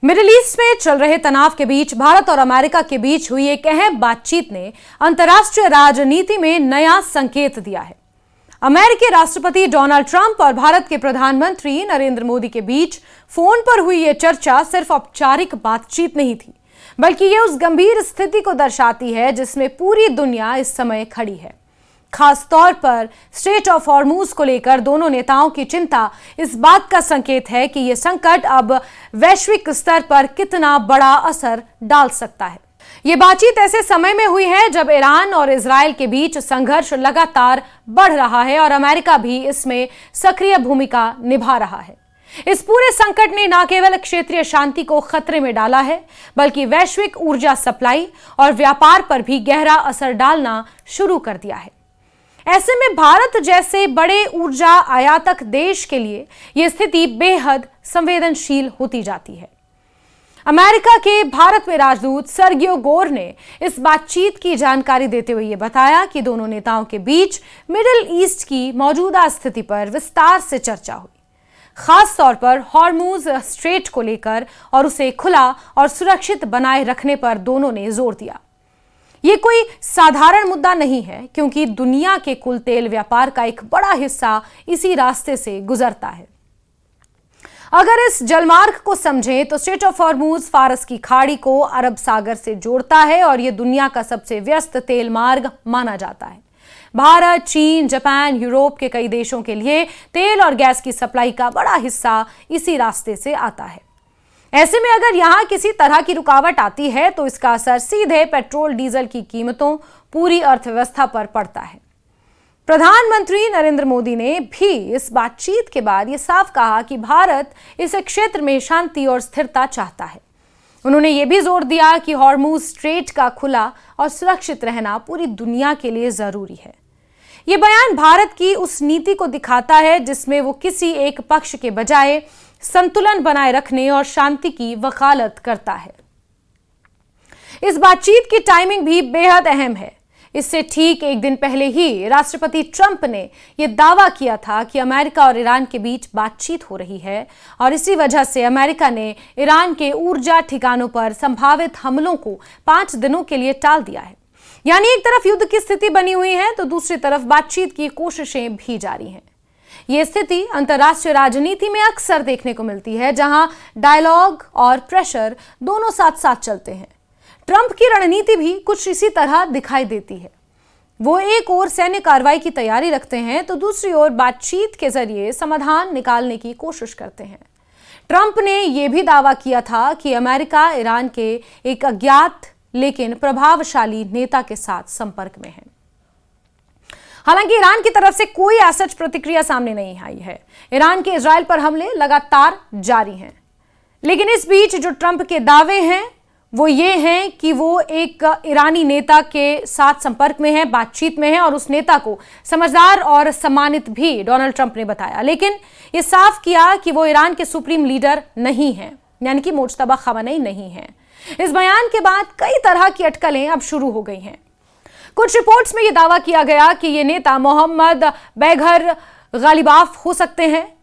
Middle east में चल रहे तनाव के बीच भारत और अमेरिका के बीच हुई एक अहम बातचीत ने अंतर्राष्ट्रीय राजनीति में नया संकेत दिया है। अमेरिकी राष्ट्रपति डोनाल्ड ट्रंप और भारत के प्रधानमंत्री नरेंद्र मोदी के बीच फोन पर हुई यह चर्चा सिर्फ औपचारिक बातचीत नहीं थी, बल्कि यह उस गंभीर स्थिति को दर्शाती है जिसमें पूरी दुनिया इस समय खड़ी है। खास तौर पर स्ट्रेट ऑफ हॉर्मूज को लेकर दोनों नेताओं की चिंता इस बात का संकेत है कि यह संकट अब वैश्विक स्तर पर कितना बड़ा असर डाल सकता है। यह बातचीत ऐसे समय में हुई है जब ईरान और इजरायल के बीच संघर्ष लगातार बढ़ रहा है और अमेरिका भी इसमें सक्रिय भूमिका निभा रहा है। इस पूरे संकट ने न केवल क्षेत्रीय शांति को खतरे में डाला है, बल्कि वैश्विक ऊर्जा सप्लाई और व्यापार पर भी गहरा असर डालना शुरू कर दिया है। ऐसे में भारत जैसे बड़े ऊर्जा आयातक देश के लिए यह स्थिति बेहद संवेदनशील होती जाती है। अमेरिका के भारत में राजदूत सर्गियो गोर ने इस बातचीत की जानकारी देते हुए यह बताया कि दोनों नेताओं के बीच मिडिल ईस्ट की मौजूदा स्थिति पर विस्तार से चर्चा हुई, खास तौर पर हॉर्मूज स्ट्रेट को लेकर और उसे खुला और सुरक्षित बनाए रखने पर दोनों ने जोर दिया। ये कोई साधारण मुद्दा नहीं है, क्योंकि दुनिया के कुल तेल व्यापार का एक बड़ा हिस्सा इसी रास्ते से गुजरता है। अगर इस जलमार्ग को समझें तो स्ट्रेट ऑफ हॉर्मूज फारस की खाड़ी को अरब सागर से जोड़ता है और यह दुनिया का सबसे व्यस्त तेल मार्ग माना जाता है। भारत, चीन, जापान, यूरोप के कई देशों के लिए तेल और गैस की सप्लाई का बड़ा हिस्सा इसी रास्ते से आता है। ऐसे में अगर यहां किसी तरह की रुकावट आती है तो इसका असर सीधे पेट्रोल डीजल की कीमतों, पूरी अर्थव्यवस्था पर पड़ता है। प्रधानमंत्री नरेंद्र मोदी ने भी इस बातचीत के बाद यह साफ कहा कि भारत इस क्षेत्र में शांति और स्थिरता चाहता है। उन्होंने यह भी जोर दिया कि हॉर्मूज स्ट्रेट का खुला और सुरक्षित रहना पूरी दुनिया के लिए जरूरी है। यह बयान भारत की उस नीति को दिखाता है जिसमें वो किसी एक पक्ष के बजाय संतुलन बनाए रखने और शांति की वकालत करता है। इस बातचीत की टाइमिंग भी बेहद अहम है। इससे ठीक एक दिन पहले ही राष्ट्रपति ट्रंप ने यह दावा किया था कि अमेरिका और ईरान के बीच बातचीत हो रही है और इसी वजह से अमेरिका ने ईरान के ऊर्जा ठिकानों पर संभावित हमलों को 5 दिनों के लिए टाल दिया है। यानी एक तरफ युद्ध की स्थिति बनी हुई है तो दूसरी तरफ बातचीत की कोशिशें भी जारी हैं। यह स्थिति अंतर्राष्ट्रीय राजनीति में अक्सर देखने को मिलती है, जहां डायलॉग और प्रेशर दोनों साथ साथ चलते हैं। ट्रंप की रणनीति भी कुछ इसी तरह दिखाई देती है। वो एक ओर सैन्य कार्रवाई की तैयारी रखते हैं तो दूसरी ओर बातचीत के जरिए समाधान निकालने की कोशिश करते हैं। ट्रंप ने यह भी दावा किया था कि अमेरिका ईरान के एक अज्ञात लेकिन प्रभावशाली नेता के साथ संपर्क में है। हालांकि ईरान की तरफ से कोई सच प्रतिक्रिया सामने नहीं आई है। ईरान के इजरायल पर हमले लगातार जारी हैं। लेकिन इस बीच जो ट्रंप के दावे हैं वो ये हैं कि वो एक ईरानी नेता के साथ संपर्क में है, बातचीत में है और उस नेता को समझदार और सम्मानित भी डोनाल्ड ट्रंप ने बताया। लेकिन ये साफ किया कि वो ईरान के सुप्रीम लीडर नहीं हैं, यानी कि मुज्तबा खamenei नहीं है। इस बयान के बाद कई तरह की अटकलें अब शुरू हो गई हैं। कुछ रिपोर्ट्स में यह दावा किया गया कि ये नेता मोहम्मद बैघर गालिबाफ हो सकते हैं,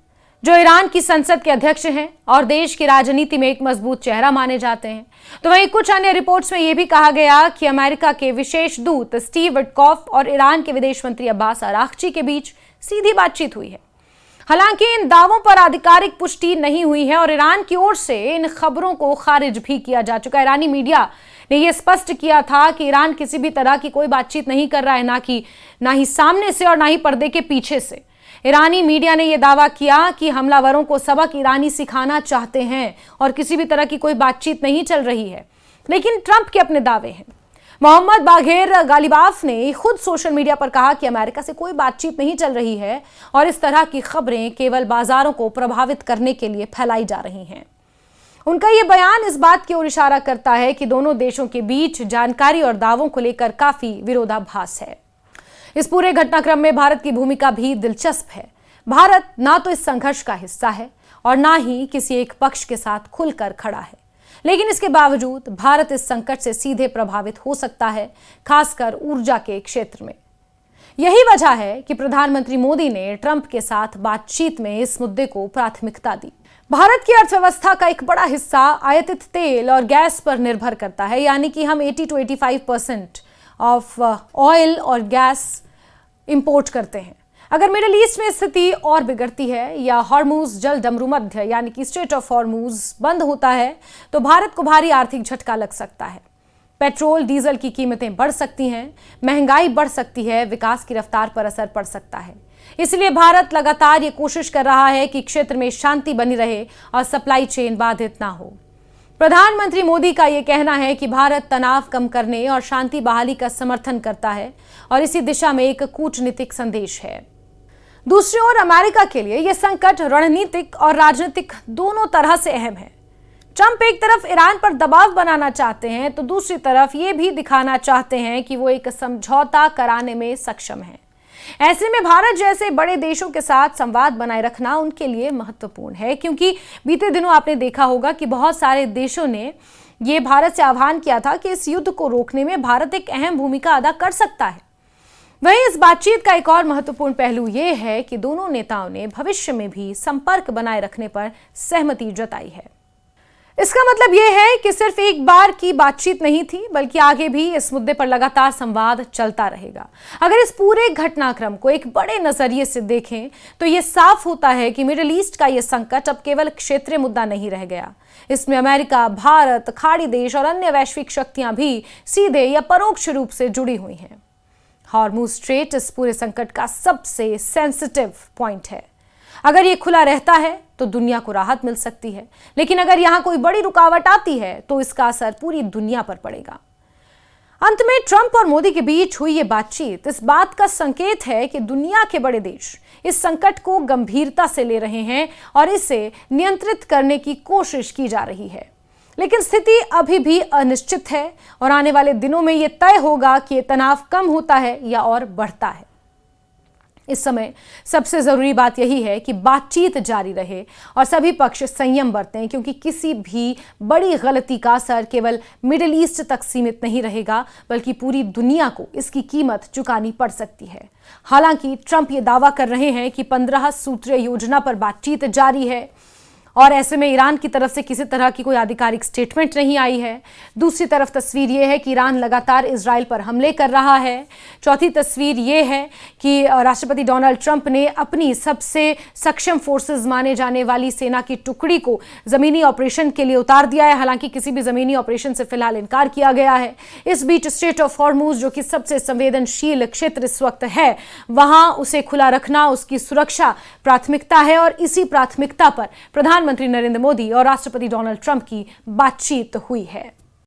जो ईरान की संसद के अध्यक्ष हैं और देश की राजनीति में एक मजबूत चेहरा माने जाते हैं। तो वहीं कुछ अन्य रिपोर्ट्स में यह भी कहा गया कि अमेरिका के विशेष दूत स्टीव विटकॉफ और ईरान के विदेश मंत्री अब्बास अरागची के बीच सीधी बातचीत हुई है। हालांकि इन दावों पर आधिकारिक पुष्टि नहीं हुई है और ईरान की ओर से इन खबरों को खारिज भी किया जा चुका है। ईरानी मीडिया ने यह स्पष्ट किया था कि ईरान किसी भी तरह की कोई बातचीत नहीं कर रहा है, ना ही सामने से और ना ही पर्दे के पीछे से। ईरानी मीडिया ने यह दावा किया कि हमलावरों को सबक ईरानी सिखाना चाहते हैं और किसी भी तरह की कोई बातचीत नहीं चल रही है। लेकिन ट्रंप के अपने दावे हैं। मोहम्मद बाघेर गालिबाफ ने खुद सोशल मीडिया पर कहा कि अमेरिका से कोई बातचीत नहीं चल रही है और इस तरह की खबरें केवल बाजारों को प्रभावित करने के लिए फैलाई जा रही हैं। उनका यह बयान इस बात की ओर इशारा करता है कि दोनों देशों के बीच जानकारी और दावों को लेकर काफी विरोधाभास है। इस पूरे घटनाक्रम में भारत की भूमिका भी दिलचस्प है। भारत ना तो इस संघर्ष का हिस्सा है और ना ही किसी एक पक्ष के साथ खुलकर खड़ा है, लेकिन इसके बावजूद भारत इस संकट से सीधे प्रभावित हो सकता है, खासकर ऊर्जा के क्षेत्र में। यही वजह है कि प्रधानमंत्री मोदी ने ट्रंप के साथ बातचीत में इस मुद्दे को प्राथमिकता दी। भारत की अर्थव्यवस्था का एक बड़ा हिस्सा आयातित तेल और गैस पर निर्भर करता है, यानी कि हम 80 to 85% ऑफ ऑयल और गैस इंपोर्ट करते हैं। अगर मिडिल ईस्ट में स्थिति और बिगड़ती है या हॉर्मूज जल डमरूमध्य यानी कि स्ट्रेट ऑफ हॉर्मूज बंद होता है तो भारत को भारी आर्थिक झटका लग सकता है। पेट्रोल डीजल की कीमतें बढ़ सकती हैं, महंगाई बढ़ सकती है, विकास की रफ्तार पर असर पड़ सकता है। इसलिए भारत लगातार ये कोशिश कर रहा है कि क्षेत्र में शांति बनी रहे और सप्लाई चेन बाधित ना हो। प्रधानमंत्री मोदी का यह कहना है कि भारत तनाव कम करने और शांति बहाली का समर्थन करता है और इसी दिशा में एक कूटनीतिक संदेश है। दूसरी ओर अमेरिका के लिए यह संकट रणनीतिक और राजनीतिक दोनों तरह से अहम है। ट्रंप एक तरफ ईरान पर दबाव बनाना चाहते हैं तो दूसरी तरफ ये भी दिखाना चाहते हैं कि वो एक समझौता कराने में सक्षम हैं। ऐसे में भारत जैसे बड़े देशों के साथ संवाद बनाए रखना उनके लिए महत्वपूर्ण है, क्योंकि बीते दिनों आपने देखा होगा कि बहुत सारे देशों ने ये भारत से आह्वान किया था कि इस युद्ध को रोकने में भारत एक अहम भूमिका अदा कर सकता है। वहीं इस बातचीत का एक और महत्वपूर्ण पहलू ये है कि दोनों नेताओं ने भविष्य में भी संपर्क बनाए रखने पर सहमति जताई है। इसका मतलब यह है कि सिर्फ एक बार की बातचीत नहीं थी, बल्कि आगे भी इस मुद्दे पर लगातार संवाद चलता रहेगा। अगर इस पूरे घटनाक्रम को एक बड़े नजरिए से देखें तो यह साफ होता है कि मिडिल ईस्ट का यह संकट अब केवल क्षेत्रीय मुद्दा नहीं रह गया। इसमें अमेरिका, भारत, खाड़ी देश और अन्य वैश्विक शक्तियां भी सीधे या परोक्ष रूप से जुड़ी हुई हैं। हॉर्मूज स्ट्रेट इस पूरे संकट का सबसे सेंसिटिव पॉइंट है। अगर ये खुला रहता है तो दुनिया को राहत मिल सकती है, लेकिन अगर यहां कोई बड़ी रुकावट आती है तो इसका असर पूरी दुनिया पर पड़ेगा। अंत में ट्रंप और मोदी के बीच हुई ये बातचीत इस बात का संकेत है कि दुनिया के बड़े देश इस संकट को गंभीरता से ले रहे हैं और इसे नियंत्रित करने की कोशिश की जा रही है। लेकिन स्थिति अभी भी अनिश्चित है और आने वाले दिनों में यह तय होगा कि यह तनाव कम होता है या और बढ़ता है। इस समय सबसे जरूरी बात यही है कि बातचीत जारी रहे और सभी पक्ष संयम बरतें, क्योंकि किसी भी बड़ी गलती का असर केवल मिडिल ईस्ट तक सीमित नहीं रहेगा, बल्कि पूरी दुनिया को इसकी कीमत चुकानी पड़ सकती है। हालांकि ट्रंप ये दावा कर रहे हैं कि 15 सूत्रीय योजना पर बातचीत जारी है और ऐसे में ईरान की तरफ से किसी तरह की कोई आधिकारिक स्टेटमेंट नहीं आई है। दूसरी तरफ तस्वीर ये है कि ईरान लगातार इजराइल पर हमले कर रहा है। चौथी तस्वीर ये है कि राष्ट्रपति डोनाल्ड ट्रंप ने अपनी सबसे सक्षम फोर्सेस माने जाने वाली सेना की टुकड़ी को जमीनी ऑपरेशन के लिए उतार दिया है। हालांकि किसी भी जमीनी ऑपरेशन से फिलहाल इनकार किया गया है। इस बीच स्ट्रेट ऑफ हॉर्मूज, जो कि सबसे संवेदनशील क्षेत्र इस वक्त है, वहां उसे खुला रखना, उसकी सुरक्षा प्राथमिकता है और इसी प्राथमिकता पर प्रधानमंत्री नरेंद्र मोदी और राष्ट्रपति डोनाल्ड ट्रंप की बातचीत हुई है।